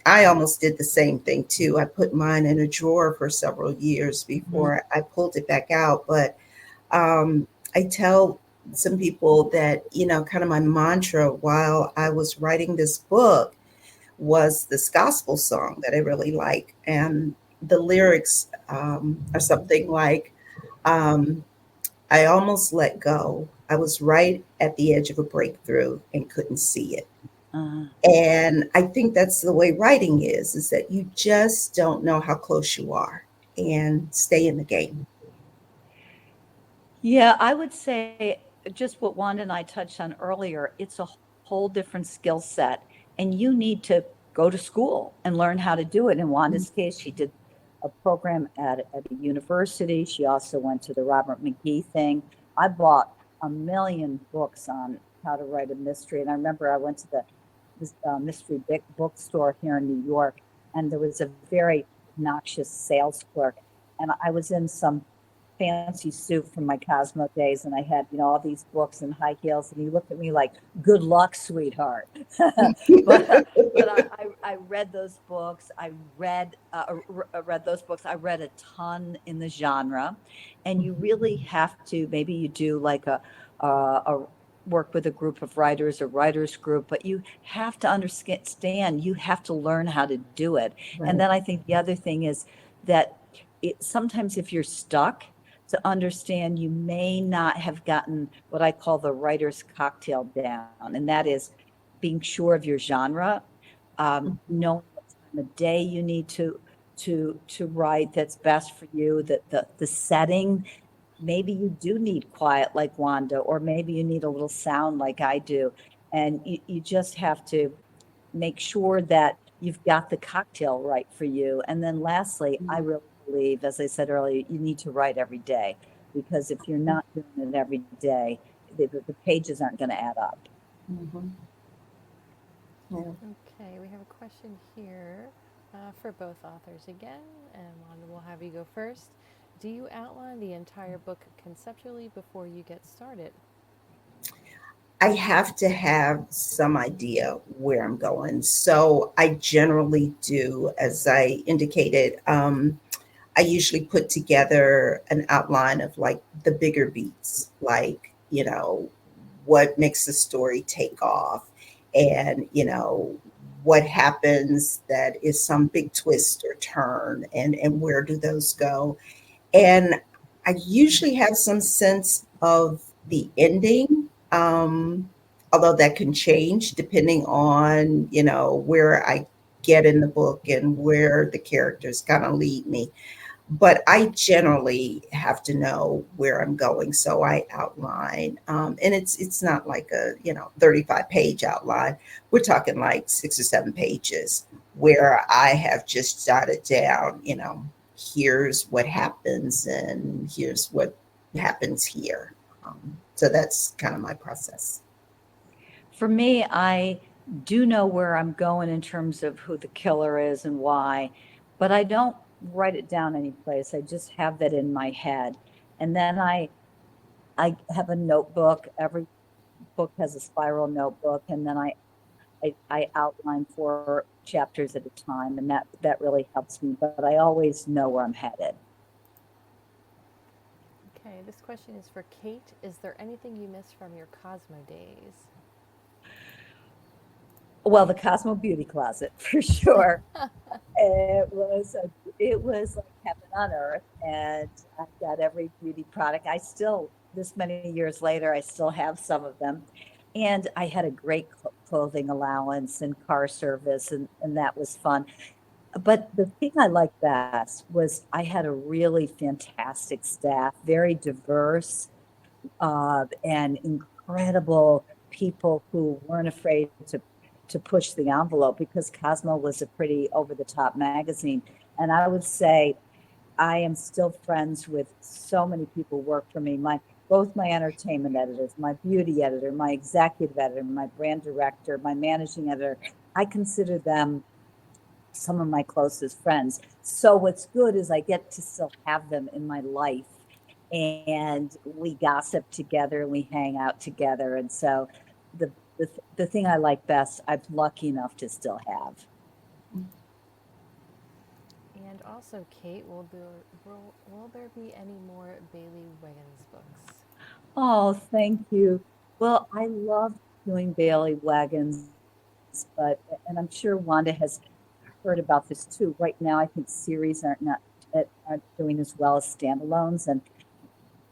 I almost did the same thing too. I put mine in a drawer for several years before I pulled it back out. But I tell some people that, kind of my mantra while I was writing this book was this gospel song that I really like. And the lyrics are something like, I almost let go. I was right at the edge of a breakthrough and couldn't see it. And I think that's the way writing is that you just don't know how close you are, and stay in the game. Yeah, I would say just what Wanda and I touched on earlier, it's a whole different skill set, and you need to go to school and learn how to do it. In Wanda's case, she did a program at a university. She also went to the Robert McGee thing. I bought a million books on how to write a mystery. And I remember I went to this mystery bookstore here in New York, and there was a very obnoxious sales clerk. And I was in some fancy suit from my Cosmo days, and I had, all these books and high heels, and he looked at me like, "Good luck, sweetheart." But I read those books. I read those books. I read a ton in the genre, and you really have to. Maybe you do like a work with a group of writers, a writers group, but you have to understand. You have to learn how to do it. Right. And then I think the other thing is that sometimes if you're stuck, to understand you may not have gotten what I call the writer's cocktail down, and that is being sure of your genre, knowing what time of day you need to write that's best for you, the setting. Maybe you do need quiet like Wanda, or maybe you need a little sound like I do, and you just have to make sure that you've got the cocktail right for you. And then lastly, I really believe, as I said earlier, you need to write every day, because if you're not doing it every day, the pages aren't going to add up. Yeah. Okay, we have a question here for both authors again, and Wanda, we'll have you go first. Do you outline the entire book conceptually before you get started? I have to have some idea where I'm going. So I generally do, as I indicated, I usually put together an outline of like the bigger beats, like, what makes the story take off, and, what happens that is some big twist or turn, and where do those go. And I usually have some sense of the ending, although that can change depending on, where I get in the book and where the characters kind of lead me. But I generally have to know where I'm going, so I outline, and it's not like a 35-page outline. We're talking like 6 or 7 pages where I have just jotted down, here's what happens and here's what happens here. So that's kind of my process. For me, I do know where I'm going in terms of who the killer is and why, but I don't write it down any place. I just have that in my head. And then I have a notebook. Every book has a spiral notebook, and then I outline 4 chapters at a time, and that really helps me. But I always know where I'm headed. Okay, this question is for Kate. Is there anything you miss from your Cosmo days? Well, the Cosmo Beauty Closet for sure. It was like heaven on earth, and I got every beauty product. I still, this many years later, I still have some of them. And I had a great clothing allowance and car service, and that was fun. But the thing I liked best was I had a really fantastic staff, very diverse, and incredible people who weren't afraid to push the envelope, because Cosmo was a pretty over-the-top magazine. And I would say I am still friends with so many people who work for me. Both my entertainment editors, my beauty editor, my executive editor, my brand director, my managing editor. I consider them some of my closest friends. So what's good is I get to still have them in my life, and we gossip together, we hang out together. And so the thing I like best, I'm lucky enough to still have. And also, Kate, will there be any more Bailey Wiggins books? Oh, thank you. Well, I love doing Bailey Wagons, and I'm sure Wanda has heard about this too. Right now, I think series aren't doing as well as standalones, and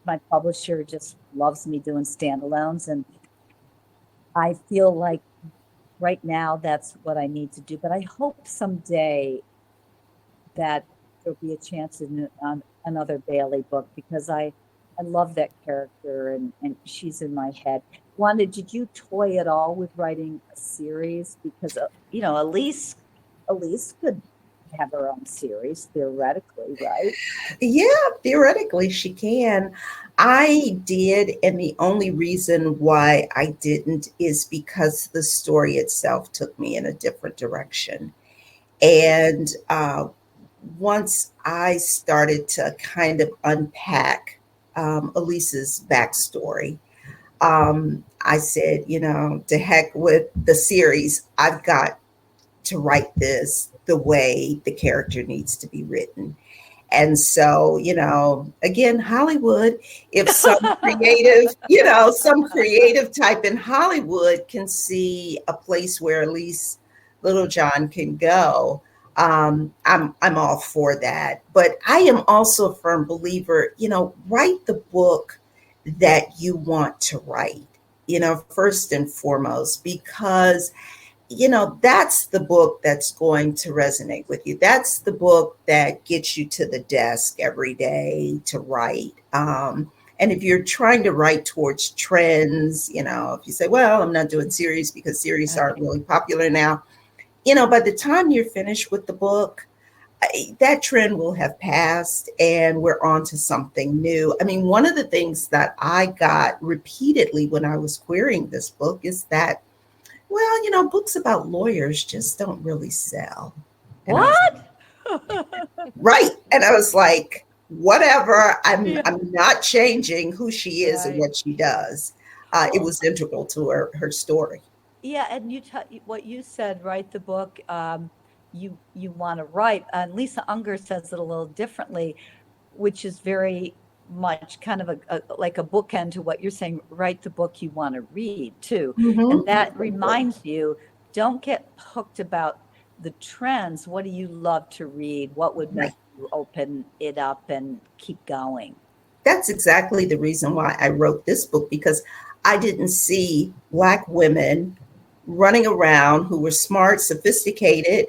my publisher just loves me doing standalones, and I feel like right now that's what I need to do. But I hope someday that there'll be a chance on another Bailey book, because I love that character, and she's in my head. Wanda, did you toy at all with writing a series? Because Elise could have her own series theoretically, right? Yeah, theoretically she can. I did, and the only reason why I didn't is because the story itself took me in a different direction. And once I started to kind of unpack Elise's backstory, I said, to heck with the series. I've got to write this the way the character needs to be written. And so, again, Hollywood, if some creative type in Hollywood can see a place where at least Littlejohn can go, I'm all for that. But I am also a firm believer, write the book that you want to write, first and foremost, because that's the book that's going to resonate with you. That's the book that gets you to the desk every day to write. And if you're trying to write towards trends, if you say, well, I'm not doing series because series aren't really popular now, by the time you're finished with the book, that trend will have passed and we're on to something new. I mean, one of the things that I got repeatedly when I was querying this book is that, well, books about lawyers just don't really sell. And what? Right. And I was like, whatever. I'm not changing who she is and what she does. It was integral to her story. Yeah, and what you said, write the book you want to write. And Lisa Unger says it a little differently, which is very much kind of like a bookend to what you're saying. Write the book you want to read too. Mm-hmm. And that reminds you, don't get hooked about the trends. What do you love to read? What would make you open it up and keep going? That's exactly the reason why I wrote this book, because I didn't see Black women running around who were smart, sophisticated,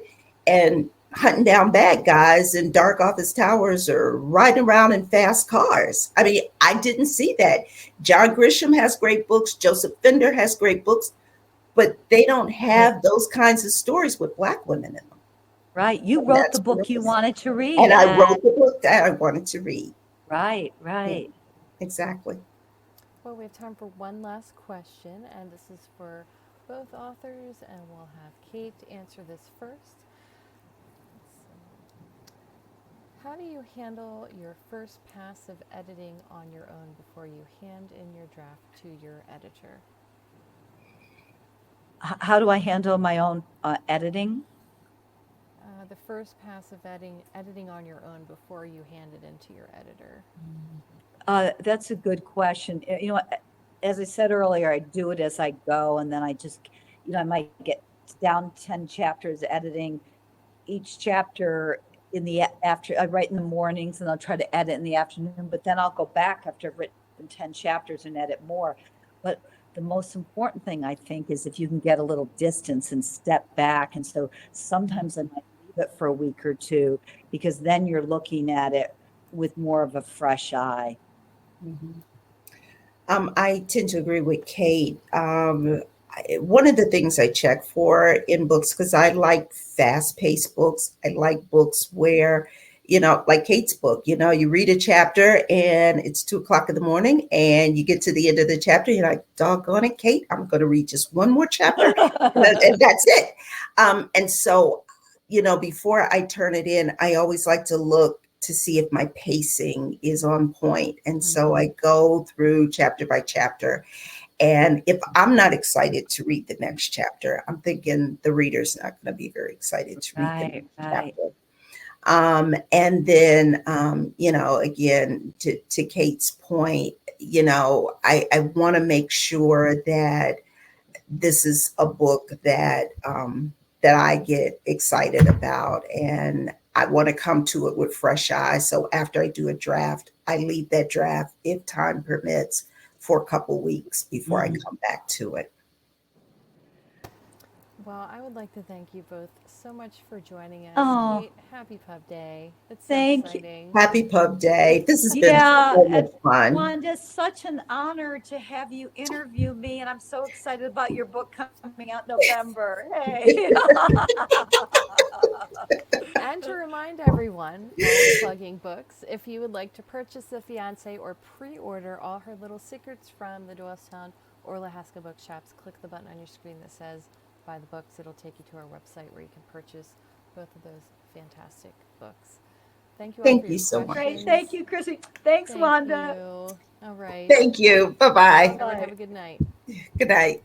and hunting down bad guys in dark office towers or riding around in fast cars. I mean, I didn't see that. John Grisham has great books. Joseph Fender has great books, but they don't have those kinds of stories with Black women in them. Right. You wrote the book you wanted to read. And I wrote the book that I wanted to read. Right. Yeah, exactly. Well, we have time for one last question, and this is for both authors, and we'll have Kate answer this first. How do you handle your first pass of editing on your own before you hand in your draft to your editor? How do I handle my own editing? The first pass of editing on your own before you hand it into your editor. That's a good question. As I said earlier, I do it as I go, and then I just, I might get down 10 chapters editing each chapter I write in the mornings, and I'll try to edit in the afternoon, but then I'll go back after I've written 10 chapters and edit more. But the most important thing, I think, is if you can get a little distance and step back. And so sometimes I might leave it for a week or two, because then you're looking at it with more of a fresh eye. Mm-hmm. I tend to agree with Kate. one of the things I check for in books, because I like fast-paced books. I like books where, like Kate's book, you read a chapter and it's 2 o'clock in the morning and you get to the end of the chapter. You're like, doggone it, Kate, I'm going to read just one more chapter and that's it. And so, before I turn it in, I always like to look to see if my pacing is on point. And so I go through chapter by chapter. And if I'm not excited to read the next chapter, I'm thinking the reader's not going to be very excited to read the next chapter. And then, again, to Kate's point, I want to make sure that this is a book that I get excited about, and I want to come to it with fresh eyes. So after I do a draft, I leave that draft, if time permits, for a couple weeks before I come back to it. Well, I would like to thank you both so much for joining us. Oh. Kate, happy Pub Day. It's so Thank you. exciting. Happy Pub Day. This has been Yeah, so much fun. Wanda, such an honor to have you interview me, and I'm so excited about your book coming out November. Hey. And to remind everyone, while we're plugging books, if you would like to purchase The Fiancée or pre-order all her little secrets from the Doylestown or Lahaska bookshops, click the button on your screen that says buy the books. It'll take you to our website where you can purchase both of those fantastic books. Thank you all Thank for you your so much. questions. Great. Thank you, Chrissy. Thanks, Thank Wanda. you. All right. Thank you. Bye-bye. Everyone have a good night. Good night.